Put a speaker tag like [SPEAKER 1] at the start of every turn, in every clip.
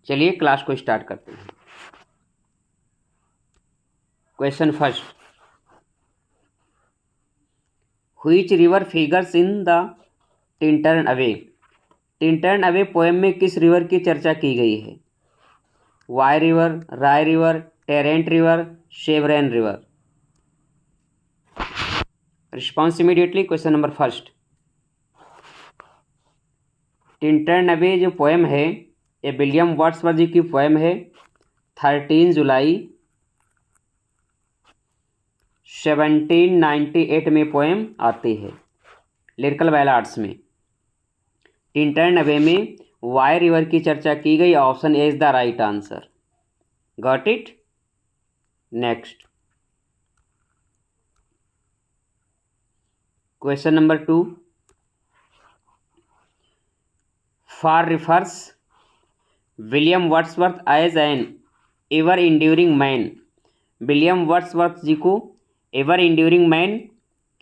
[SPEAKER 1] चलिए क्लास को स्टार्ट करते हैं। Question first, which river figures in the Tintern Abbey. Tintern Abbey poem में किस रिवर की चर्चा की गई है? Wye river, Rye river, Tarrant river, Severn river. Response immediately. Question number first, Tintern Abbey जो पोएम है ये विलियम वर्ड्सवर्थ जी की पोएम है। 13 जुलाई 1798 में पोएम आती है लिरिकल बैलाड्स में। टिंटर्न अवे में वाई रिवर की चर्चा की गई। Option A is the right answer. Got it. Next, question number 2, four refers William Wordsworth as an ever enduring man. William Wordsworth ji को एवर इंड्यूरिंग मैन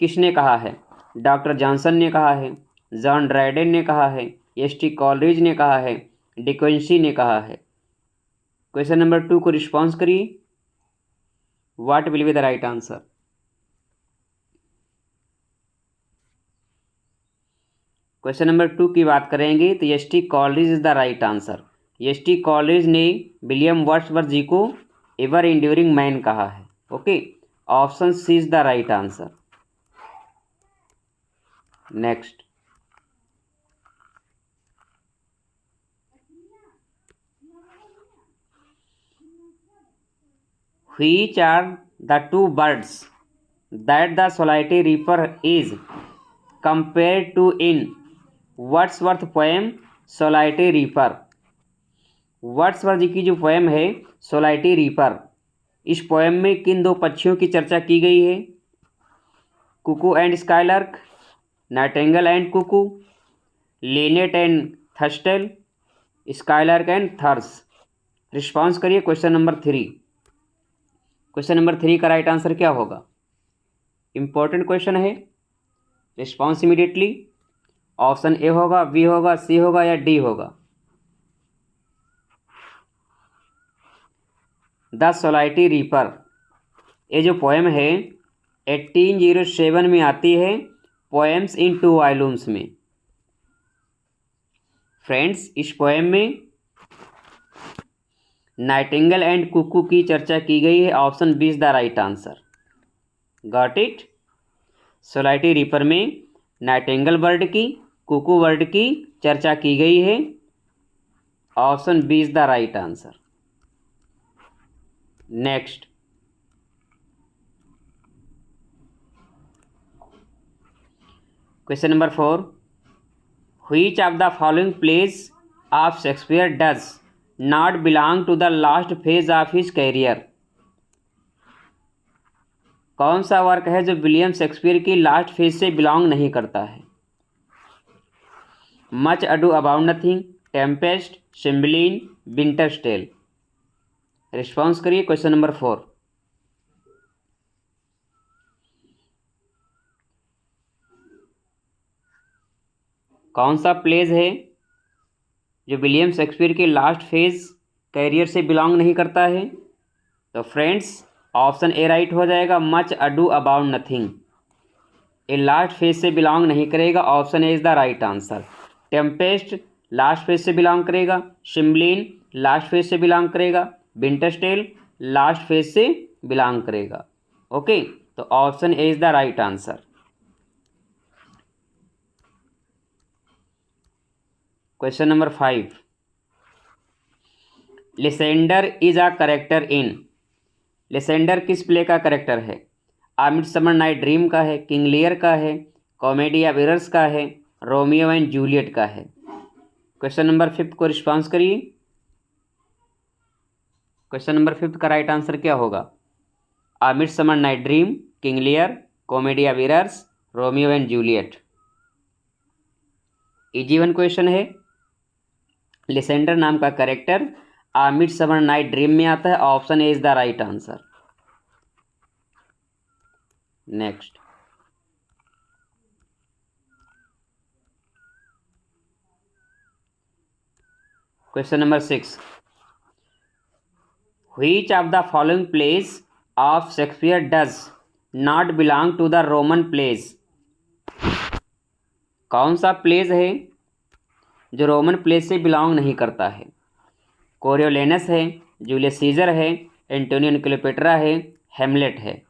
[SPEAKER 1] किसने कहा है? डॉक्टर जॉनसन ने कहा है, जॉन ड्राइडेन ने कहा है, एस.टी. कॉलरिज ने कहा है, डिक्वेंसी ने कहा है। क्वेश्चन नंबर 2 को रिस्पॉन्स करिए। What will be the right answer? Question number 2 की बात करेंगे तो S T. Coleridge is the right answer. S T. Coleridge ने विलियम वर्ड्सवर्थ जी को एवर इंड्यूरिंग मैन कहा है। Okay, option C is the right answer. Next, which are the two birds that the solitary reaper is compared to in Wordsworth poem Solitary Reaper. Wordsworth ji की जो poem है सोलाइटरी reaper, इस poem में किन दो पक्षियों की चर्चा की गई है? Cuckoo and skylark, nightingale and cuckoo, linnet and throstle, skylark and thrush. Response करिए। Question number 3। क्वेश्चन नंबर 3 का राइट आंसर क्या होगा? इंपॉर्टेंट क्वेश्चन है। Response immediately. ऑप्शन ए होगा, बी होगा, सी होगा या डी होगा? द सोलाइटरी रीपर ये जो पोएम है 1807 में आती है, पोएम्स इन 2 वॉल्यूम्स में। फ्रेंड्स, इस पोएम में नाइटिंगेल एंड कुकू की चर्चा की गई है। Option B is the right answer. Got it. Solitary Reaper में नाइटिंगेल बर्ड की, कुकू बर्ड की चर्चा की गई है। Option B is the right answer. Next, question number 4, which of the following plays of Shakespeare does not belong to the last phase of his career. कौन सा work है जो विलियम शेक्सपियर की लास्ट फेज से belong नहीं करता है? Much Ado About Nothing, Tempest, Cymbeline, Winter's Tale. Response करिए। Question number 4। कौन सा प्लेज है जो विलियम शेक्सपियर के लास्ट फेज कैरियर से बिलोंग नहीं करता है? तो फ्रेंड्स, ऑप्शन ए राइट हो जाएगा। मच अडू अबाउट नथिंग ये लास्ट फेज से बिलोंग नहीं करेगा। Option A is the right answer. Tempest last phase से बिलोंग करेगा, सिम्बलिन लास्ट फेज से बिलोंग करेगा, विंटर्स टेल लास्ट फेज से बिलोंग करेगा। ओके, तो option A is the right answer. Question number 5, Lysander is a character in. Lysander किस play का character है? आ मिडसमर नाइट ड्रीम का है, किंग लियर का है, कॉमेडी ऑफ एरर्स का है, रोमियो एंड जूलियट का है। क्वेश्चन नंबर 5 को रिस्पॉन्स करिए। क्वेश्चन नंबर 5 का राइट आंसर क्या होगा? A Midsummer Night Dream, King Lear, Comedy of Errors, Romeo and Juliet. Easy one question है। लिसेंडर नाम का character a Midsummer Night Dream में आता है। Option A is the right answer. Next, question number 6, Which of the following plays of Shakespeare does not belong to the Roman plays? कौन सा plays है जो रोमन प्लेज से belong नहीं करता है? कोरियोलेनस है, जूलियस सीजर है, एंटोनियो एंड क्लियोपेट्रा है, हेमलेट है।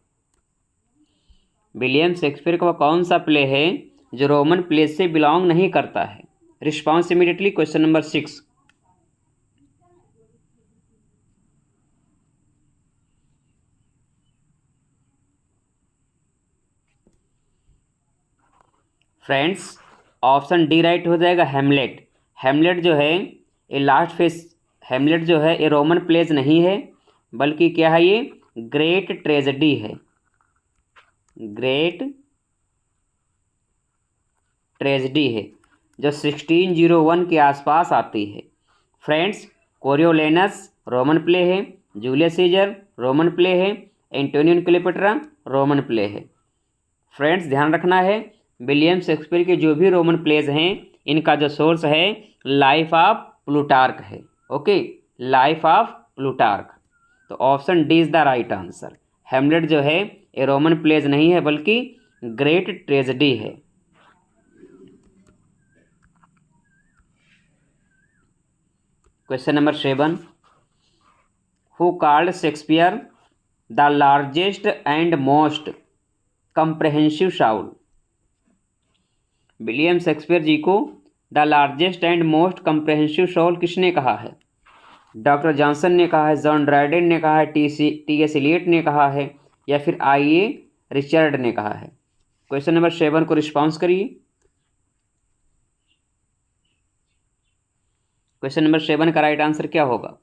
[SPEAKER 1] विलियम शेक्सपियर का कौन सा प्ले है जो रोमन प्लेज से बिलोंग नहीं करता है? Response immediately question number 6। Friends option D right हो जाएगा, हेमलेट। हेमलेट जो है ये लास्ट फेस, हेमलेट जो है ये रोमन प्लेज नहीं है, बल्कि क्या है, ये ग्रेट ट्रेजेडी है। ग्रेट ट्रेजेडी है जो 1601 के आसपास आती है। फ्रेंड्स कोरियोलेनस रोमन प्ले है, जूलियस सीजर रोमन प्ले है, Antonio and Cleopatra Roman play है। फ्रेंड्स ध्यान रखना है, विलियम शेक्सपियर के जो भी रोमन प्लेज हैं इनका जो सोर्स है लाइफ ऑफ प्लूटार्क है। Okay, Life of Plutarch. तो option D is the right answer. Hamlet जो है ये रोमन प्लेज नहीं है बल्कि ग्रेट ट्रेजेडी है। Question number 7, who called Shakespeare the largest and most comprehensive soul? William Shakespeare ji को the largest and most comprehensive soul किसने कहा है? डॉक्टर जॉनसन ने कहा है, जॉन ड्राइडेन ने कहा है, टी.एस. एलियट ने कहा है, या फिर आई.ए. रिचर्ड ने कहा है? क्वेश्चन नंबर 7 को रिस्पॉन्स करिए। क्वेश्चन नंबर 7 का राइट आंसर क्या होगा?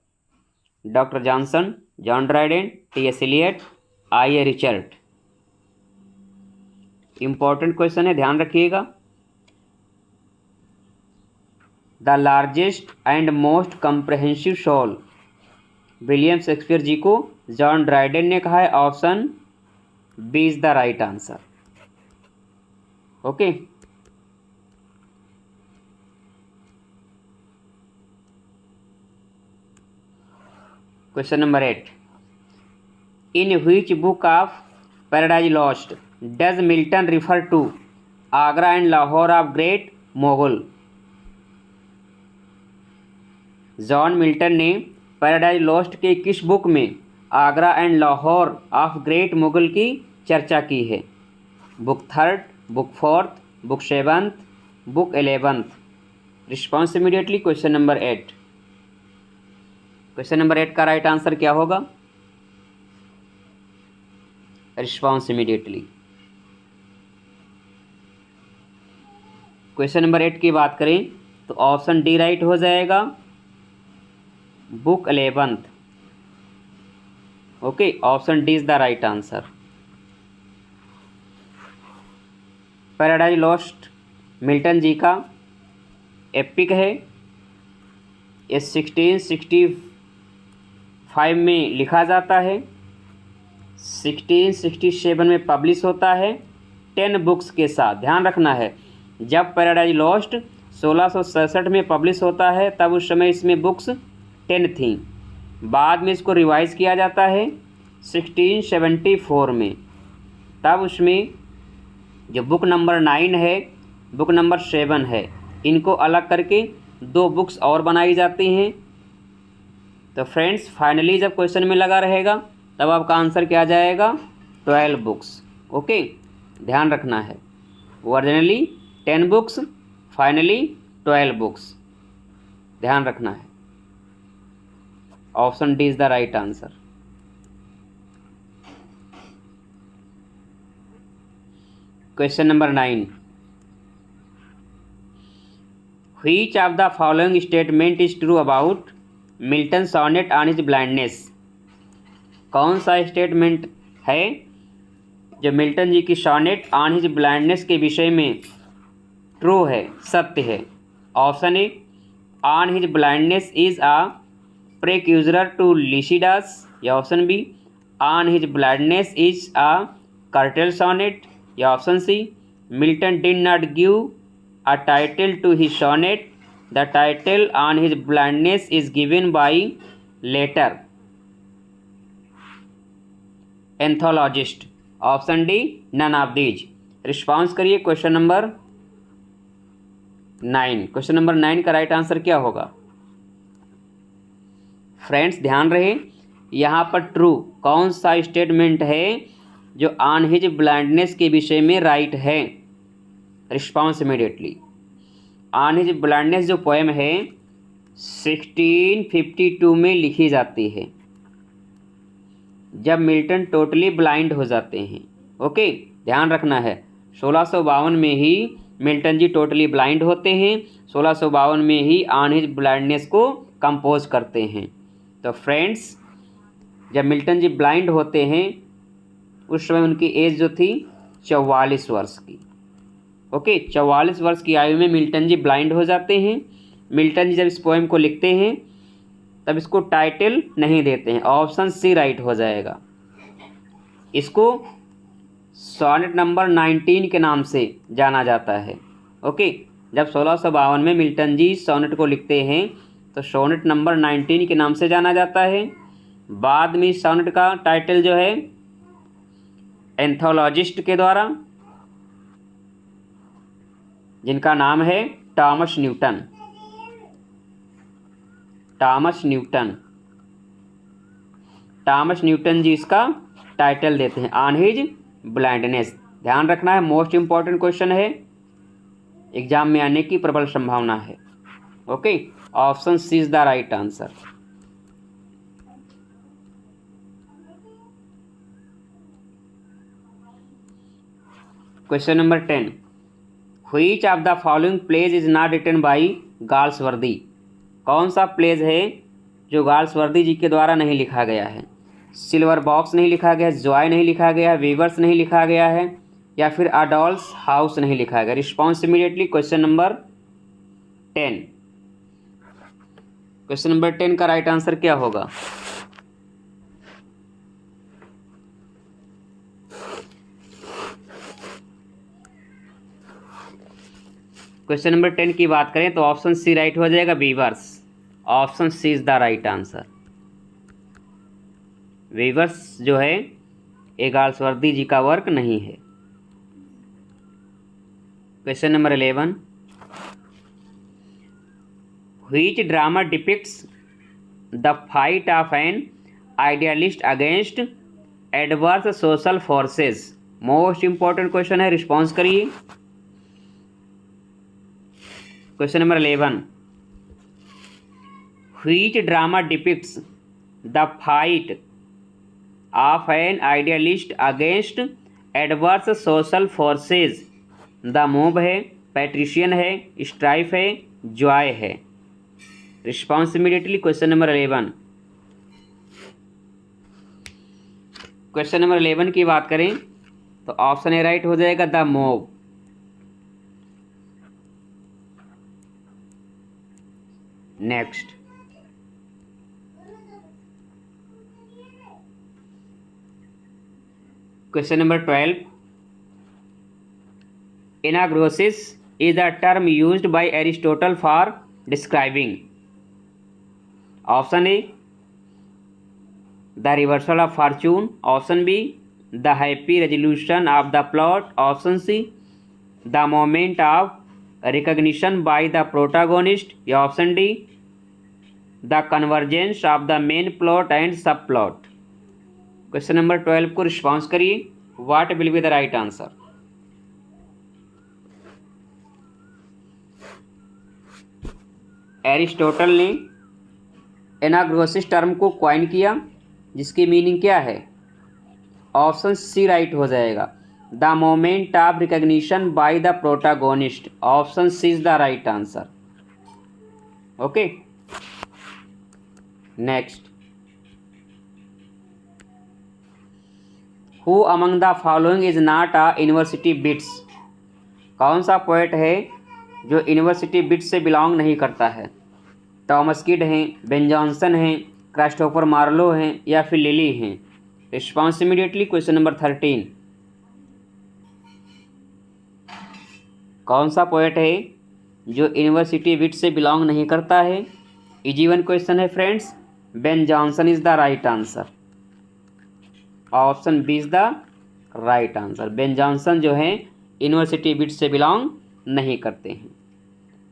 [SPEAKER 1] Doctor Johnson, John Dryden, T S. Eliot, I A. Richard. Important question है, ध्यान रखिएगा। The largest and most comprehensive soul William Shakespeare ji को जॉन ड्राइडेन ने कहा है। Option B is the right answer. Okay, question number 8, in which book of Paradise Lost does Milton refer to Agra and Lahore of great Mogul? John Milton ने Paradise Lost के किस book में Agra and Lahore of great Mughal की चर्चा की है? Book 3, book 4, book 7, book 11? Response immediately question number 8। Question number 8 का right answer क्या होगा? Response immediately. क्वेश्चन नंबर 8 की बात करें तो ऑप्शन डी राइट हो जाएगा, book 11। Okay, option D is the right answer. Paradise Lost Milton ji का एपिक है। ये 1665 में लिखा जाता है, 1667 में पब्लिश होता है 10 बुक्स के साथ। ध्यान रखना है, जब पैराडाइज लॉस्ट 1667 में पब्लिश होता है तब उस समय इसमें बुक्स 10 थी। बाद में इसको रिवाइज किया जाता है 1674 में, तब उसमें जो बुक नंबर 9 है, बुक नंबर 7 है, इनको अलग करके 2 बुक्स और बनाई जाती हैं। तो फ्रेंड्स फाइनली जब क्वेश्चन में लगा रहेगा तब आपका आंसर क्या आ जाएगा? 12 बुक्स। ओके, ध्यान रखना है, ओरिजिनली 10 बुक्स, फाइनली 12 बुक्स। ध्यान रखना है, option D is the right answer. Question number 9, which of the following statement is true about Milton sonnet on his blindness? कौन सा स्टेटमेंट है जो मिल्टन जी की सॉनेट ऑन हिज ब्लाइंडनेस के विषय में ट्रू है, सत्य है? Option A, on his blindness is a precursor to Lycidas, या option B, on his blindness is a curtal sonnet, या option C, Milton did not give a title to his sonnet, the title on his blindness is given by later. Anthologist. Option D none of these. Response करिए question number 9। Question number 9 का right answer क्या होगा? Friends ध्यान रहे, यहाँ पर true कौन सा स्टेटमेंट है जो ऑन हिज ब्लाइंडनेस के विषय में राइट है? Response immediately. On his blindness जो पोएम है 1652 में लिखी जाती है, जब मिल्टन टोटली ब्लाइंड हो जाते हैं। ओके, ध्यान रखना है 1652 में ही मिल्टन जी टोटली ब्लाइंड होते हैं, 1652 में ही ऑन हिज ब्लाइंडनेस को कंपोज करते हैं। तो फ्रेंड्स जब मिल्टन जी ब्लाइंड होते हैं उस समय उनकी एज जो थी 44 वर्ष की। ओके, 44 वर्ष की आयु में मिल्टन जी ब्लाइंड हो जाते हैं। मिल्टन जी जब इस पोएम को लिखते हैं तब इसको टाइटल नहीं देते हैं, ऑप्शन सी राइट हो जाएगा। इसको सोनेट नंबर 19 के नाम से जाना जाता है। ओके, जब 1652 में मिल्टन जी सोनेट को लिखते हैं तो सोनेट नंबर 19 के नाम से जाना जाता है। बाद में इस सोनेट का टाइटल जो है एंथोलॉजिस्ट के द्वारा, जिनका नाम है टॉमस न्यूटन। टॉमस न्यूटन जी इसका टाइटल देते हैं ऑन हिज ब्लाइंडनेस। ध्यान रखना है, मोस्ट इंपॉर्टेंट क्वेश्चन है, एग्जाम में आने की प्रबल संभावना है। Okay, option C is the right answer. Question number 10, which of the following plays is not written by Galsworthy? कौन सा प्लेज है जो गाल्सवर्दी जी के द्वारा नहीं लिखा गया है? सिल्वर बॉक्स नहीं लिखा गया, जॉय नहीं लिखा गया, वीवर्स नहीं लिखा गया है, या फिर अडोल्स हाउस नहीं लिखा गया? Response immediately question number 10। Question number 10 का राइट आंसर क्या होगा? क्वेश्चन नंबर 10 की बात करें तो ऑप्शन सी राइट हो जाएगा, weavers. Option C is the right answer. Weavers जो है ये गाल्सवर्दी जी का वर्क नहीं है। Question number 11, which drama depicts the fight of an idealist against adverse social forces? Most important question है, रिस्पॉन्स करिए। Question number 11, which drama depicts the fight of an idealist against adverse social forces? The move है, patrician है, strife है, joy है? Response immediately question number 11। Question number 11 की बात करें तो ऑप्शन ए राइट हो जाएगा, the move. Next, question number 12, anagnorisis is the term used by Aristotle for describing? Option A the reversal of fortune, option B the happy resolution of the plot, option C the moment of recognition by the protagonist, या option D the convergence of the main plot and subplot? Question number 12 को response करिए, what will be the right answer? Aristotle ने anagnorisis term को coin किया, जिसकी meaning क्या है? Option C right हो जाएगा, the moment of recognition by the protagonist. Option C is the right answer. Okay, next, who among the following is not a university wits? कौन सा poet है जो यूनिवर्सिटी बिट्स से belong नहीं करता है? टॉमस किड हैं, बेन जॉनसन हैं, क्रिस्टोफर मार्लो हैं, या फिर लिली हैं? Response immediately question number 13। कौन सा पोएट है जो यूनिवर्सिटी बिट्स से बिलोंग नहीं करता है? इजी वन क्वेश्चन है friends, Ben Jonson is the right answer. Option B is the right answer. Ben Jonson जो है यूनिवर्सिटी बिट से बिलोंग नहीं करते हैं।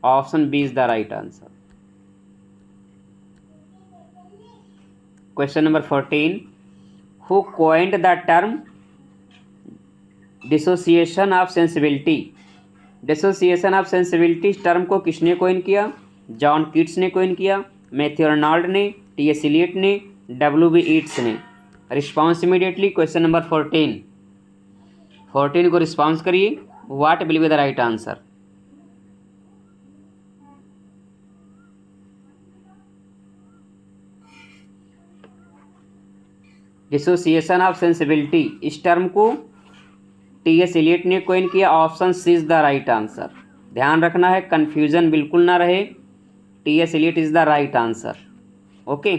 [SPEAKER 1] Option B is the right answer. Question number 14, who coined the term dissociation of sensibility. Dissociation of sensibility term को किसने coin किया? John Keats ने कोइन किया, मैथ्यू अर्नोल्ड ने, टी.एस. इलियट ने, डब्ल्यू.बी. ईट्स ने। रिस्पॉन्स इमीडिएटली क्वेश्चन नंबर 14 को response करिए। What will be the right answer? Dissociation of sensibility इस टर्म को टी.एस. इलियट ने कोइन किया। Option C is the right answer. ध्यान रखना है, कंफ्यूजन बिल्कुल ना रहे। T S. Eliot is the right answer. Okay,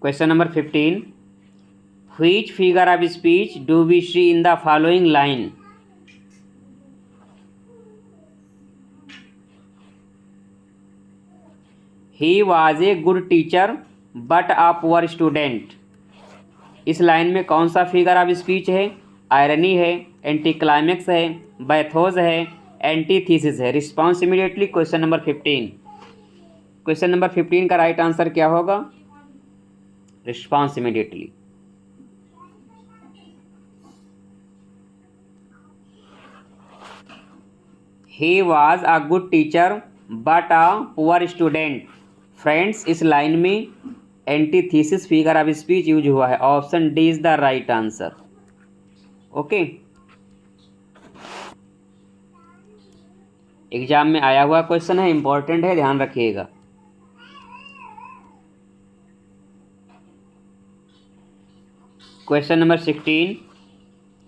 [SPEAKER 1] question number 15, which figure of speech do we see in the following line? He was a good teacher but a poor student. इस line में कौन सा figure of speech है? Irony है, anti climax है, बैथोज है, antithesis है। Response immediately question number 15। Question number 15 का राइट आंसर क्या होगा? Response immediately. He was a good teacher but a poor student. Friends, इस लाइन में antithesis figure of speech use हुआ है। Option D is the right answer. Okay, exam में आया हुआ क्वेश्चन है, इंपॉर्टेंट है, ध्यान रखिएगा। Question number 16,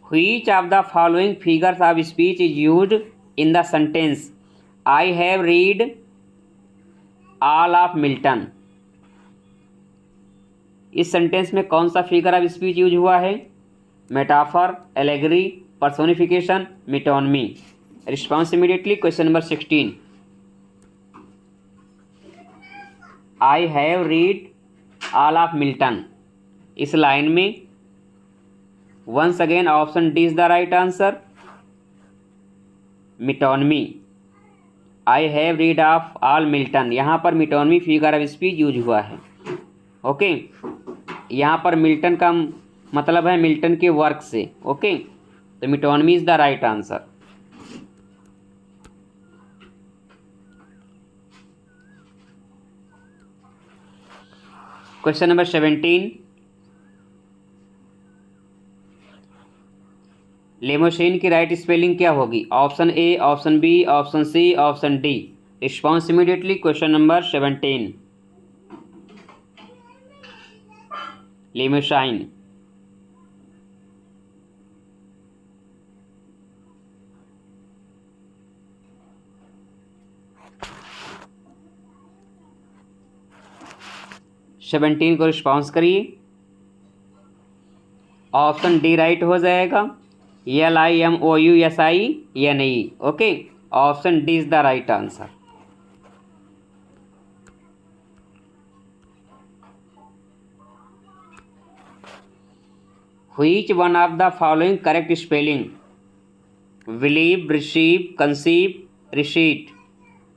[SPEAKER 1] which of the following figures of speech is used in the sentence I have read all of Milton. इस सेंटेंस में कौन सा फिगर ऑफ स्पीच यूज हुआ है? Metaphor, allegory, personification, metonymy. Response immediately question number 16। I have read all of Milton. इस line में once again option D is the right answer. Metonymy, I have read of all Milton. यहाँ पर metonymy figure of speech use हुआ है। Okay, यहाँ पर Milton का मतलब है मिल्टन के वर्क से। ओके, तो metonymy is the right answer. Question number 17, limousine की राइट स्पेलिंग क्या होगी? Option A, option B, option C, option D. Response immediately question number 17। Limousine. Seventeen को रिस्पॉन्स करिए। ऑप्शन डी राइट हो जाएगा। LIMOUSINE। Okay, option D is the right answer. Which one of the following correct spelling? Believe, receive, conceive, receipt.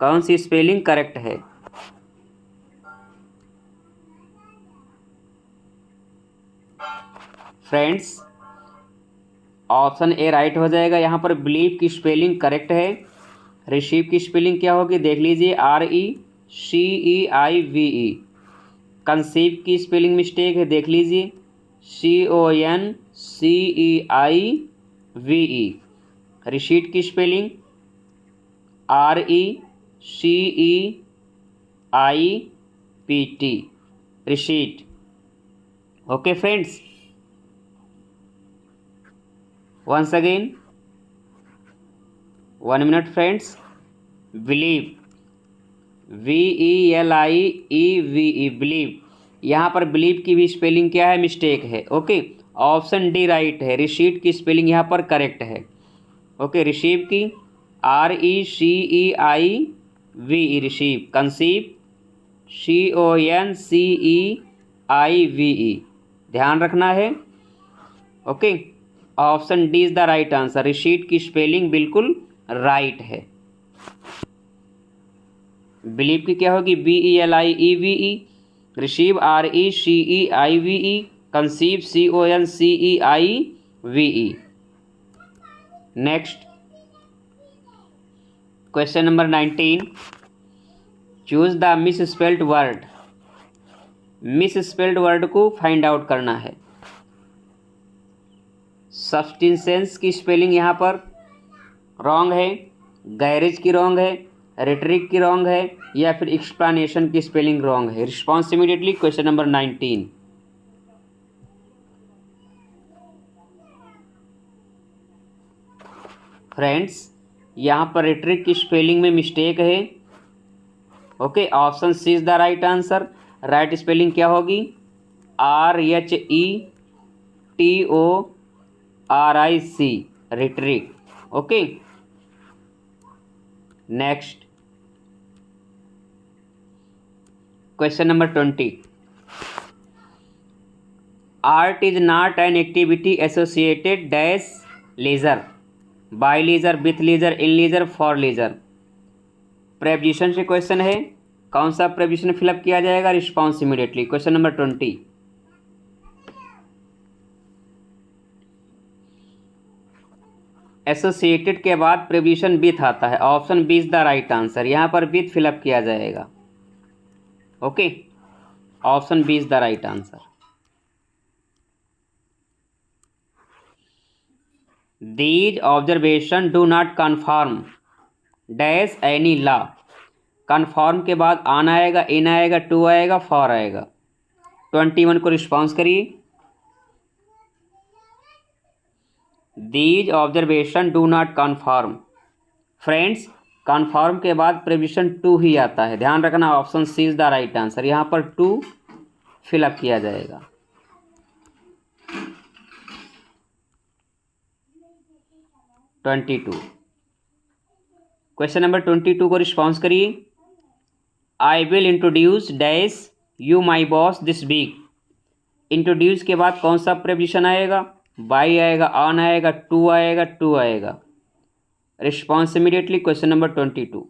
[SPEAKER 1] कौन सी spelling correct है? Friends, option A right हो जाएगा। यहाँ पर बिलीव की स्पेलिंग करेक्ट है। रिसीव की स्पेलिंग क्या होगी देख लीजिए, RECEIVE। कंसीव की स्पेलिंग मिस्टेक है, देख लीजिए, CONCEIVE। रिसीट की spelling RECEIPT, receipt. Okay friends, once again 1 minute friends। Believe, VELIEVE, believe. यहाँ पर बिलीव की भी स्पेलिंग क्या है, मिस्टेक है। ओके, ऑप्शन डी राइट है। रिसीट की स्पेलिंग यहाँ पर करेक्ट है। ओके, रिसीव की RECEIVE V E receive, conceive CONCEIVE, ध्यान रखना है। Okay, option D is the right answer. Receipt की स्पेलिंग बिल्कुल राइट है। बिलीव की क्या होगी? BELIEVE, receive RECEIVE, conceive CONCEIVE। Next question number 19, choose the miss spelled word. Miss spelled word को फाइंड आउट करना है। सब्सटेंसेंस की स्पेलिंग यहाँ पर रॉन्ग है, गैरेज की रॉन्ग है, रेटरिक की रॉन्ग है, या फिर एक्सप्लेनेशन की स्पेलिंग रॉन्ग है। Response immediately. Question number 19। Friends, यहाँ पर रेटरिक की स्पेलिंग में मिस्टेक है। Okay, option C is the right answer. Right spelling क्या होगी? RHETORIC, rhetoric. Okay, next question number 20, art is not an activity associated dash leisure, by leisure, with leisure, in leisure, for leisure. Preposition से question है, कौन सा preposition fill up किया जाएगा? Response immediately. Question number 20, associated के बाद preposition with आता है। Option B is the right answer. यहाँ पर विथ फिलअप किया जाएगा। Okay, option B is the right answer. These observation do not confirm dash any law. Confirm के बाद ऑन आएगा, इन आएगा, टू आएगा, फॉर आएगा। 21 को रिस्पॉन्स करिए। These observation do not confirm. Friends, confirm के बाद प्रेपोजिशन टू ही आता है, ध्यान रखना। Option C is the right answer. यहाँ पर टू फिलअप किया जाएगा। क्वेश्चन नंबर 22 को रिस्पॉन्स करिए। I will introduce dash you my boss this week. Introduce के बाद कौन सा प्रेपोजिशन आएगा? बाई आएगा, ऑन आएगा, टू आएगा, टू आएगा। Response immediately. Question number 22।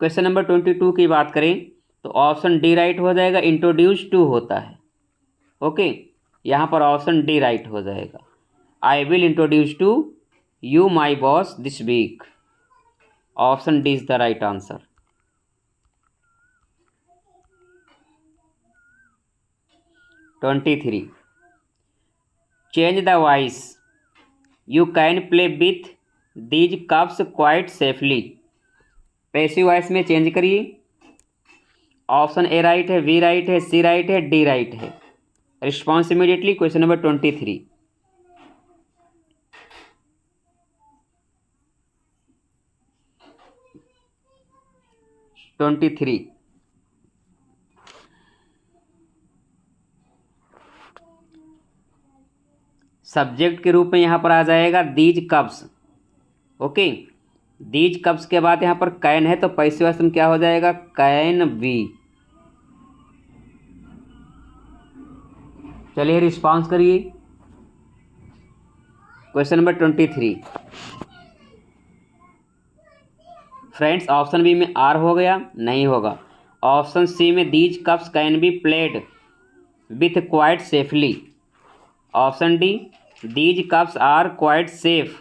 [SPEAKER 1] Question number 22 की बात करें तो ऑप्शन डी राइट हो जाएगा। इंट्रोड्यूस टू होता है। ओके, यहाँ पर ऑप्शन डी राइट हो जाएगा। I will introduce to you my boss this week. Option D is the right answer. (23) change the voice. You can play with these cups quite safely. Passive voice में change करिए। Option A right है, B right है, C right है, D right है। Response immediately. Question number 23। Subject के रूप में यहाँ पर आ जाएगा these cups. Okay, these cups के बाद यहाँ पर कैन है तो पैसिव वॉइस में क्या हो जाएगा? Can be. चलिए रिस्पॉन्स करिए। Question number 23। Friends, option B में आर हो गया? नहीं होगा। ऑप्शन सी में these cups can be played with quite safely. Option D these cups are quite safe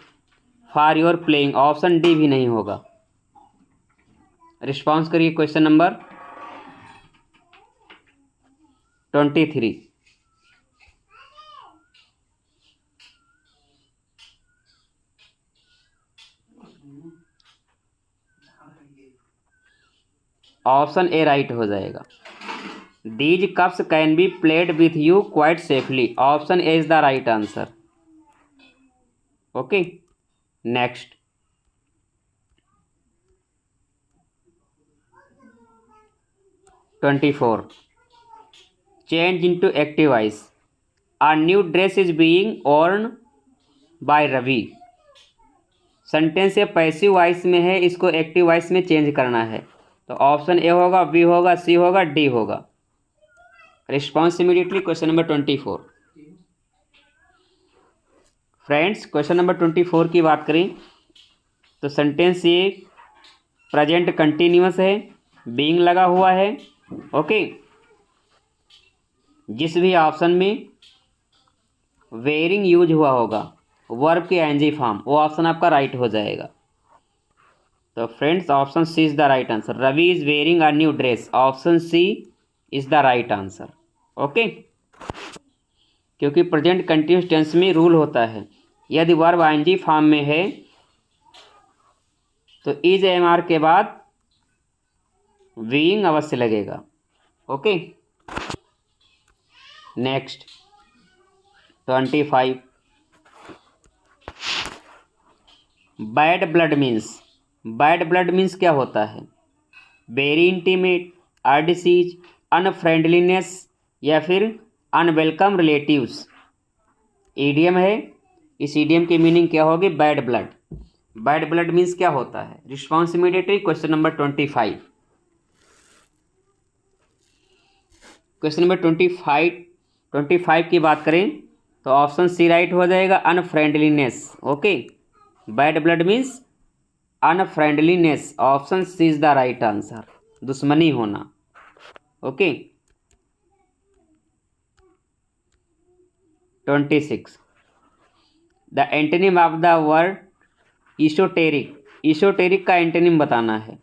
[SPEAKER 1] for your playing. Option D भी नहीं होगा। रिस्पॉन्स करिए। Question number 23। Option A right हो जाएगा। These cups can be played with you quite safely. Option A is the right answer. Okay, next (24) change into active voice. A new dress is being worn by Ravi. Sentence ये passive voice में है, इसको active voice में change करना है। तो option A होगा, B होगा, सी होगा, डी होगा। Response immediately. Question number 24। Friends, question number 24 की बात करें तो सेंटेंस ये प्रेजेंट कंटिन्यूअस है, बीइंग लगा हुआ है। ओके, जिस भी ऑप्शन में वेयरिंग यूज हुआ होगा वर्ब के एनजी फॉर्म, वो ऑप्शन आपका राइट हो जाएगा। तो friends, option C is the right answer. Ravi is wearing a new dress, option C is the right answer. Okay, क्योंकि प्रेजेंट कंटिन्यूअस टेंस में रूल होता है, यदि वर्ब आईएनजी फॉर्म में है तो इज एमआर के बाद बीइंग अवश्य लगेगा। Okay, next 25। Bad blood means, bad blood means क्या होता है? Very intimate, a disease, unfriendliness या फिर अनवेलकम रिलेटिव्स। ईडियम है, इस ईडियम की मीनिंग क्या होगी? Bad blood. Bad blood means क्या होता है? Response immediately. Question number 25। Question number 25 की बात करें तो ऑप्शन सी राइट हो जाएगा, unfriendliness. Okay, bad blood means unfriendliness, option C is the right answer, दुश्मनी होना। Okay, 26। The antonym of the word esoteric, esoteric का एंटोनिम बताना है।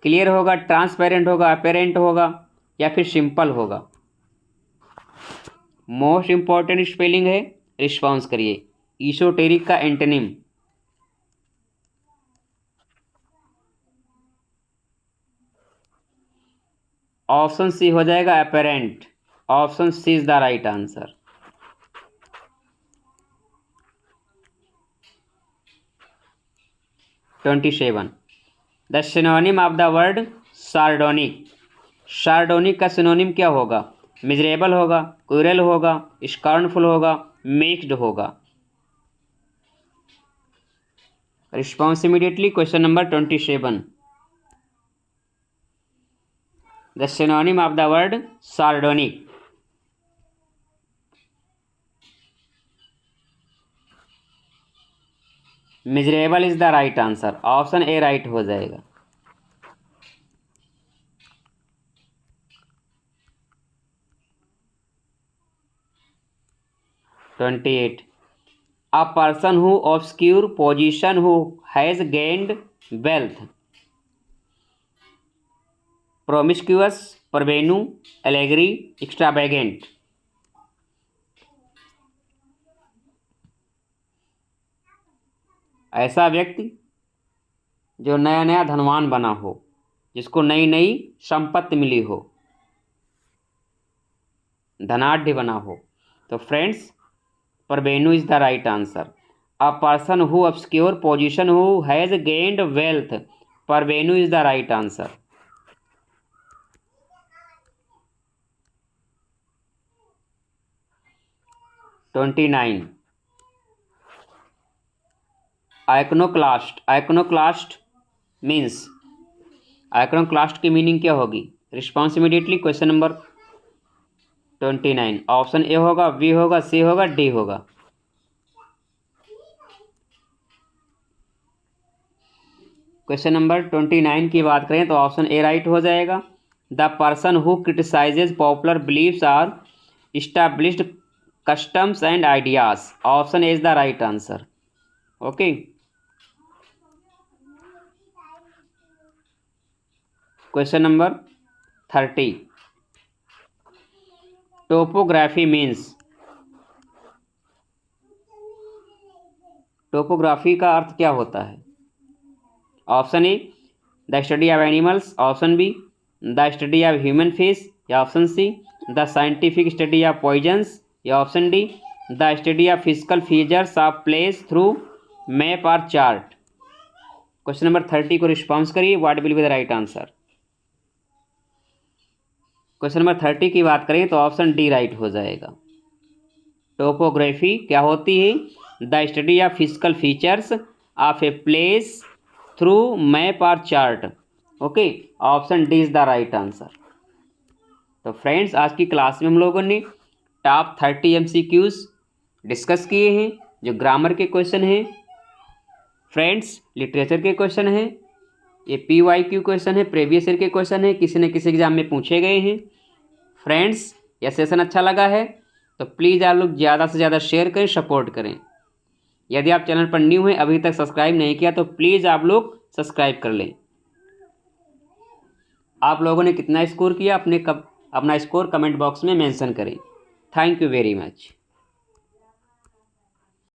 [SPEAKER 1] क्लियर होगा, ट्रांसपेरेंट होगा, अपेरेंट होगा या फिर सिंपल होगा? मोस्ट इंपॉर्टेंट स्पेलिंग है, रिस्पॉन्स करिए। ईसोटेरिक का एंटोनिम ऑप्शन सी हो जाएगा, apparent, option C is the right answer. The synonym of the word sardonic, sardonic का सिनोनिम क्या होगा? मिजरेबल होगा, क्रूरल होगा, स्कॉर्नफुल होगा, मिक्स्ड होगा? Response immediately. Question number 27। The synonym of the word sardonic, miserable is the right answer, option A right हो जाएगा। A person who obscure position who has gained wealth, promiscuous, parvenu, allegri, extravagant। ऐसा व्यक्ति जो नया नया धनवान बना हो, जिसको नई नई संपत्ति मिली हो, धनाढ़ बना हो। तो friends, parvenu is the right answer. A person who obscure position who has gained wealth, parvenu is the right answer. Iconoclast, iconoclast means, iconoclast की मीनिंग क्या होगी? Response immediately. Question number 29। Option A होगा, B होगा, सी होगा, D होगा? Question number 29 की बात करें तो ऑप्शन ए राइट हो जाएगा। The person who criticizes popular beliefs or established customs and ideas, option A is the right answer. Okay, question number 30। Topography means, topography का अर्थ क्या होता है? Option A the study of animals, option B the study of human face, या option C the scientific study of poisons, या option D the study of physical features of place through map और chart. Question number 30 को response करिए, what will be the right answer? Question number 30 की बात करें तो option D right हो जाएगा। टोपोग्राफी क्या होती है? The study of physical features of a place through map और chart. Okay, option D is the right answer. तो फ्रेंड्स, आज की क्लास में हम लोगों ने टॉप 30 MCQs डिस्कस किए हैं, जो ग्रामर के क्वेश्चन हैं, फ्रेंड्स लिटरेचर के क्वेश्चन हैं, ये PYQ क्वेश्चन है, प्रीवियस ईयर के क्वेश्चन है, किसी न किसी एग्जाम में पूछे गए हैं। फ्रेंड्स, यह सेशन अच्छा लगा है तो प्लीज़ आप लोग ज़्यादा से ज़्यादा शेयर करें, सपोर्ट करें। यदि आप चैनल पर न्यू हैं, अभी तक सब्सक्राइब नहीं किया, तो प्लीज़ आप लोग सब्सक्राइब कर लें। आप लोगों ने कितना स्कोर किया अपना स्कोर कमेंट बॉक्स में मेंशन करें। Thank you very much.